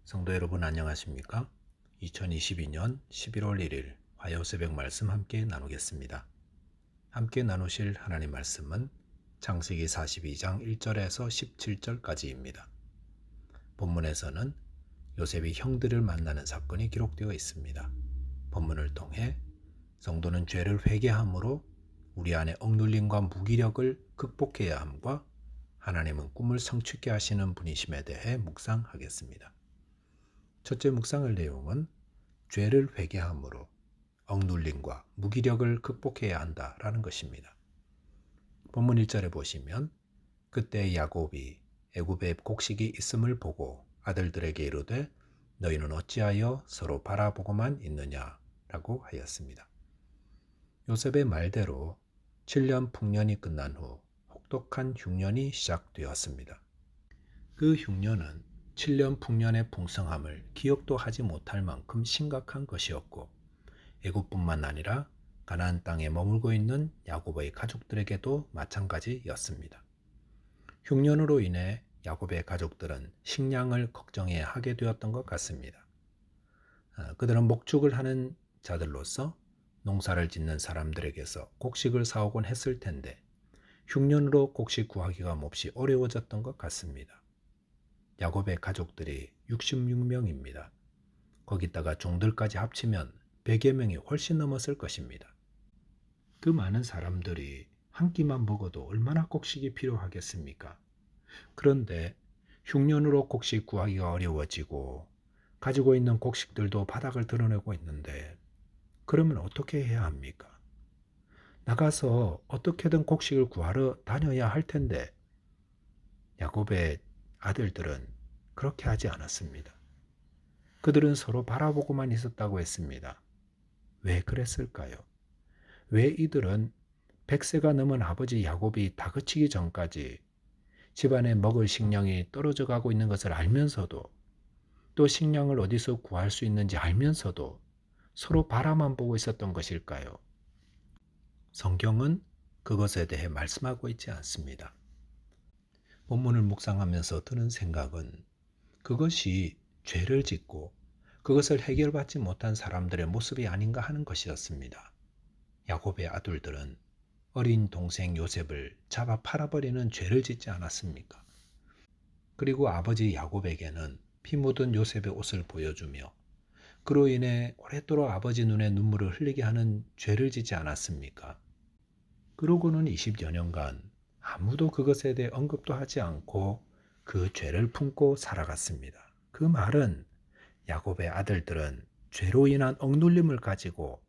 성도 여러분 안녕하십니까? 2022년 11월 1일 화요 새벽 말씀 함께 나누겠습니다. 함께 나누실 하나님 말씀은 창세기 42장 1절에서 17절까지입니다. 본문에서는 요셉이 형들을 만나는 사건이 기록되어 있습니다. 본문을 통해 성도는 죄를 회개함으로 우리 안에 억눌림과 무기력을 극복해야 함과 하나님은 꿈을 성취케 하시는 분이심에 대해 묵상하겠습니다. 첫째 묵상할 내용은 죄를 회개함으로 억눌림과 무기력을 극복해야 한다라는 것입니다. 본문 1절에 보시면 그때 야곱이 애굽에 곡식이 있음을 보고 아들들에게 이르되 너희는 어찌하여 서로 바라보고만 있느냐라고 하였습니다. 요셉의 말대로 7년 풍년이 끝난 후 혹독한 흉년이 시작되었습니다. 그 흉년은 7년 풍년의 풍성함을 기억도 하지 못할 만큼 심각한 것이었고 애굽뿐만 아니라 가나안 땅에 머물고 있는 야곱의 가족들에게도 마찬가지였습니다. 흉년으로 인해 야곱의 가족들은 식량을 걱정해야 하게 되었던 것 같습니다. 그들은 목축을 하는 자들로서 농사를 짓는 사람들에게서 곡식을 사오곤 했을 텐데 흉년으로 곡식 구하기가 몹시 어려워졌던 것 같습니다. 야곱의 가족들이 66명입니다. 거기다가 종들까지 합치면 100여 명이 훨씬 넘었을 것입니다. 그 많은 사람들이 한 끼만 먹어도 얼마나 곡식이 필요하겠습니까? 그런데 흉년으로 곡식 구하기가 어려워지고 가지고 있는 곡식들도 바닥을 드러내고 있는데 그러면 어떻게 해야 합니까? 나가서 어떻게든 곡식을 구하러 다녀야 할 텐데 야곱의 아들들은 그렇게 하지 않았습니다. 그들은 서로 바라보고만 있었다고 했습니다. 왜 그랬을까요? 왜 이들은 100세가 넘은 아버지 야곱이 다그치기 전까지 집안에 먹을 식량이 떨어져 가고 있는 것을 알면서도 또 식량을 어디서 구할 수 있는지 알면서도 서로 바라만 보고 있었던 것일까요? 성경은 그것에 대해 말씀하고 있지 않습니다. 본문을 묵상하면서 드는 생각은 그것이 죄를 짓고 그것을 해결받지 못한 사람들의 모습이 아닌가 하는 것이었습니다. 야곱의 아들들은 어린 동생 요셉을 잡아 팔아버리는 죄를 짓지 않았습니까? 그리고 아버지 야곱에게는 피 묻은 요셉의 옷을 보여주며 그로 인해 오랫도록 아버지 눈에 눈물을 흘리게 하는 죄를 짓지 않았습니까? 그러고는 20여 년간 아무도 그것에 대해 언급도 하지 않고 그 죄를 품고 살아갔습니다. 그 말은 야곱의 아들들은 죄로 인한 억눌림을 가지고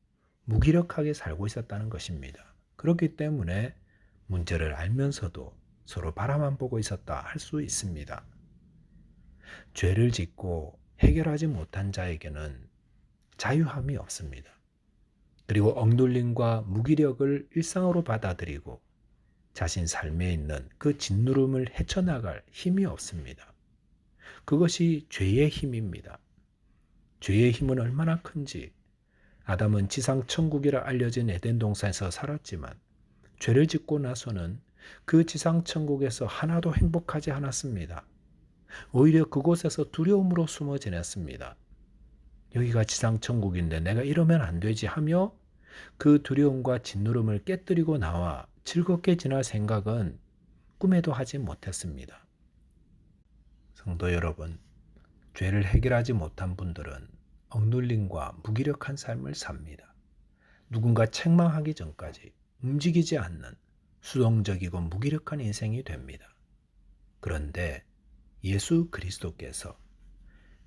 무기력하게 살고 있었다는 것입니다. 그렇기 때문에 문제를 알면서도 서로 바라만 보고 있었다 할 수 있습니다. 죄를 짓고 해결하지 못한 자에게는 자유함이 없습니다. 그리고 억눌림과 무기력을 일상으로 받아들이고 자신 삶에 있는 그 짓누름을 헤쳐나갈 힘이 없습니다. 그것이 죄의 힘입니다. 죄의 힘은 얼마나 큰지 아담은 지상천국이라 알려진 에덴 동산에서 살았지만 죄를 짓고 나서는 그 지상천국에서 하나도 행복하지 않았습니다. 오히려 그곳에서 두려움으로 숨어 지냈습니다. 여기가 지상천국인데 내가 이러면 안 되지 하며 그 두려움과 짓누름을 깨뜨리고 나와 즐겁게 지낼 생각은 꿈에도 하지 못했습니다. 성도 여러분, 죄를 해결하지 못한 분들은 억눌림과 무기력한 삶을 삽니다. 누군가 책망하기 전까지 움직이지 않는 수동적이고 무기력한 인생이 됩니다. 그런데 예수 그리스도께서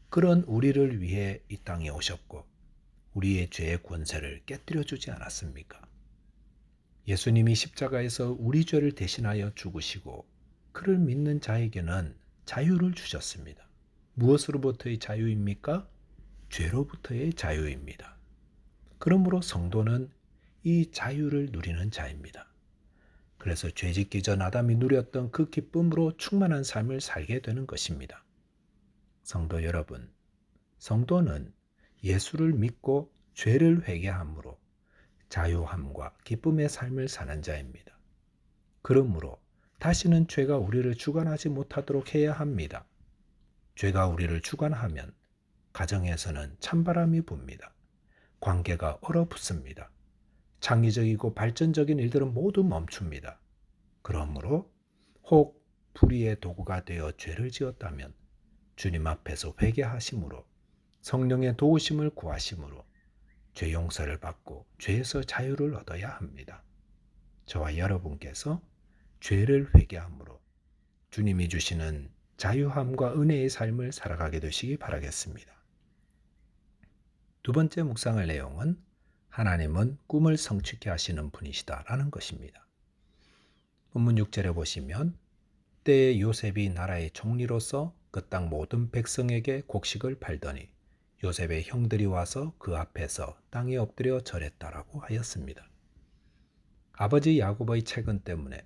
그런 우리를 위해 이 땅에 오셨고 우리의 죄의 권세를 깨뜨려 주지 않았습니까? 예수님이 십자가에서 우리 죄를 대신하여 죽으시고 그를 믿는 자에게는 자유를 주셨습니다. 무엇으로부터의 자유입니까? 죄로부터의 자유입니다. 그러므로 성도는 이 자유를 누리는 자입니다. 그래서 죄짓기 전 아담이 누렸던 그 기쁨으로 충만한 삶을 살게 되는 것입니다. 성도 여러분, 성도는 예수를 믿고 죄를 회개함으로 자유함과 기쁨의 삶을 사는 자입니다. 그러므로 다시는 죄가 우리를 주관하지 못하도록 해야 합니다. 죄가 우리를 주관하면 가정에서는 찬바람이 붑니다. 관계가 얼어붙습니다. 창의적이고 발전적인 일들은 모두 멈춥니다. 그러므로 혹 불의의 도구가 되어 죄를 지었다면 주님 앞에서 회개하심으로 성령의 도우심을 구하심으로 죄 용서를 받고 죄에서 자유를 얻어야 합니다. 저와 여러분께서 죄를 회개함으로 주님이 주시는 자유함과 은혜의 삶을 살아가게 되시기 바라겠습니다. 두 번째 묵상할 내용은 하나님은 꿈을 성취케 하시는 분이시다라는 것입니다. 본문 6절에 보시면 때에 요셉이 나라의 총리로서 그 땅 모든 백성에게 곡식을 팔더니 요셉의 형들이 와서 그 앞에서 땅에 엎드려 절했다라고 하였습니다. 아버지 야곱의 채근 때문에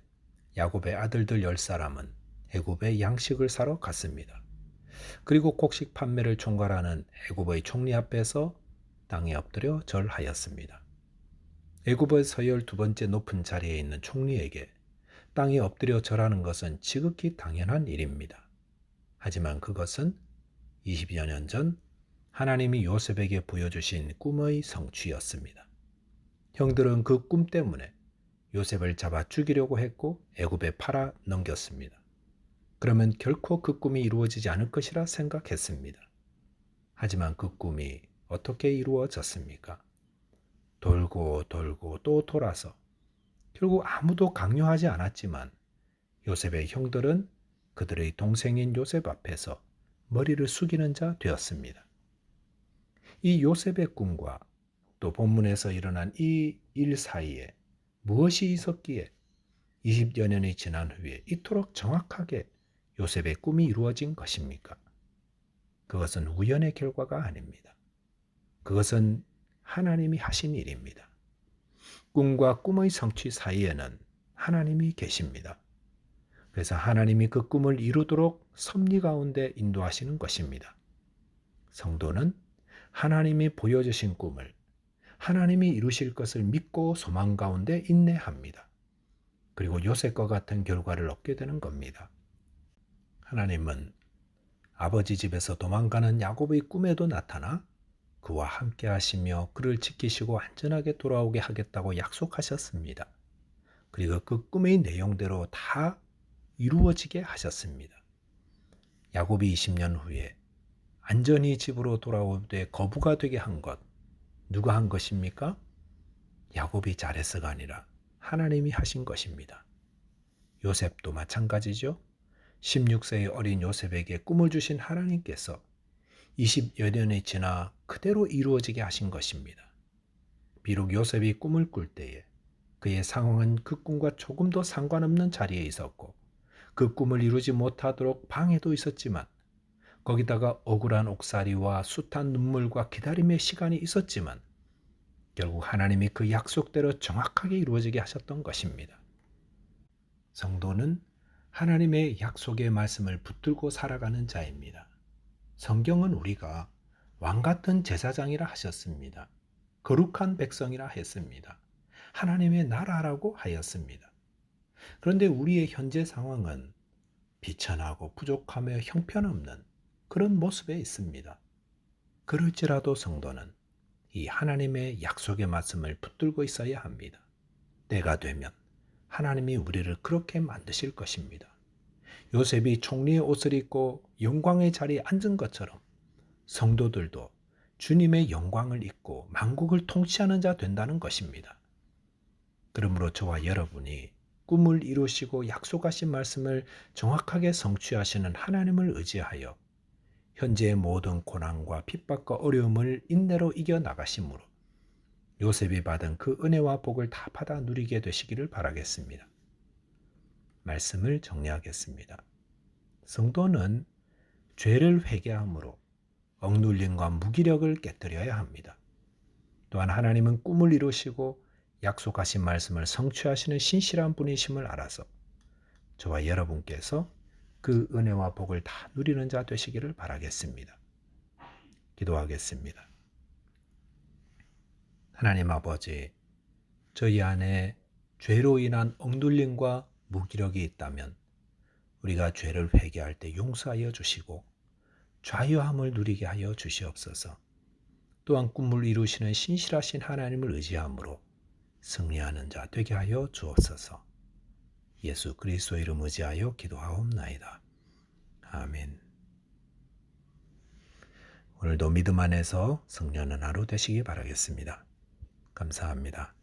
야곱의 아들들 10사람은 애굽에 양식을 사러 갔습니다. 그리고 곡식 판매를 총괄하는 애굽의 총리 앞에서 땅에 엎드려 절하였습니다. 애굽의 서열 두 번째 높은 자리에 있는 총리에게 땅에 엎드려 절하는 것은 지극히 당연한 일입니다. 하지만 그것은 20여 년 전 하나님이 요셉에게 보여주신 꿈의 성취였습니다. 형들은 그 꿈 때문에 요셉을 잡아 죽이려고 했고 애굽에 팔아 넘겼습니다. 그러면 결코 그 꿈이 이루어지지 않을 것이라 생각했습니다. 하지만 그 꿈이 어떻게 이루어졌습니까? 돌고 돌고 또 돌아서 결국 아무도 강요하지 않았지만 요셉의 형들은 그들의 동생인 요셉 앞에서 머리를 숙이는 자 되었습니다. 이 요셉의 꿈과 또 본문에서 일어난 이 일 사이에 무엇이 있었기에 20여 년이 지난 후에 이토록 정확하게 요셉의 꿈이 이루어진 것입니까? 그것은 우연의 결과가 아닙니다. 그것은 하나님이 하신 일입니다. 꿈과 꿈의 성취 사이에는 하나님이 계십니다. 그래서 하나님이 그 꿈을 이루도록 섭리 가운데 인도하시는 것입니다. 성도는 하나님이 보여주신 꿈을 하나님이 이루실 것을 믿고 소망 가운데 인내합니다. 그리고 요셉과 같은 결과를 얻게 되는 겁니다. 하나님은 아버지 집에서 도망가는 야곱의 꿈에도 나타나 그와 함께 하시며 그를 지키시고 안전하게 돌아오게 하겠다고 약속하셨습니다. 그리고 그 꿈의 내용대로 다 이루어지게 하셨습니다. 야곱이 20년 후에 안전히 집으로 돌아올 때 거부가 되게 한 것, 누가 한 것입니까? 야곱이 잘해서가 아니라 하나님이 하신 것입니다. 요셉도 마찬가지죠. 16세의 어린 요셉에게 꿈을 주신 하나님께서 20여 년이 지나 그대로 이루어지게 하신 것입니다. 비록 요셉이 꿈을 꿀 때에 그의 상황은 그 꿈과 조금도 상관없는 자리에 있었고 그 꿈을 이루지 못하도록 방해도 있었지만 거기다가 억울한 옥살이와 숱한 눈물과 기다림의 시간이 있었지만 결국 하나님이 그 약속대로 정확하게 이루어지게 하셨던 것입니다. 성도는 하나님의 약속의 말씀을 붙들고 살아가는 자입니다. 성경은 우리가 왕같은 제사장이라 하셨습니다. 거룩한 백성이라 했습니다. 하나님의 나라라고 하였습니다. 그런데 우리의 현재 상황은 비천하고 부족하며 형편없는 그런 모습에 있습니다. 그럴지라도 성도는 이 하나님의 약속의 말씀을 붙들고 있어야 합니다. 때가 되면 하나님이 우리를 그렇게 만드실 것입니다. 요셉이 총리의 옷을 입고 영광의 자리에 앉은 것처럼 성도들도 주님의 영광을 입고 만국을 통치하는 자 된다는 것입니다. 그러므로 저와 여러분이 꿈을 이루시고 약속하신 말씀을 정확하게 성취하시는 하나님을 의지하여 현재의 모든 고난과 핍박과 어려움을 인내로 이겨나가심으로 요셉이 받은 그 은혜와 복을 다 받아 누리게 되시기를 바라겠습니다. 말씀을 정리하겠습니다. 성도는 죄를 회개함으로 억눌림과 무기력을 깨뜨려야 합니다. 또한 하나님은 꿈을 이루시고 약속하신 말씀을 성취하시는 신실한 분이심을 알아서 저와 여러분께서 그 은혜와 복을 다 누리는 자 되시기를 바라겠습니다. 기도하겠습니다. 하나님 아버지, 저희 안에 죄로 인한 억눌림과 무기력이 있다면 우리가 죄를 회개할 때 용서하여 주시고 자유함을 누리게 하여 주시옵소서. 또한 꿈을 이루시는 신실하신 하나님을 의지함으로 승리하는 자 되게 하여 주옵소서. 예수 그리스도의 이름 의지하여 기도하옵나이다. 아멘. 오늘도 믿음 안에서 승리하는 하루 되시기 바라겠습니다. 감사합니다.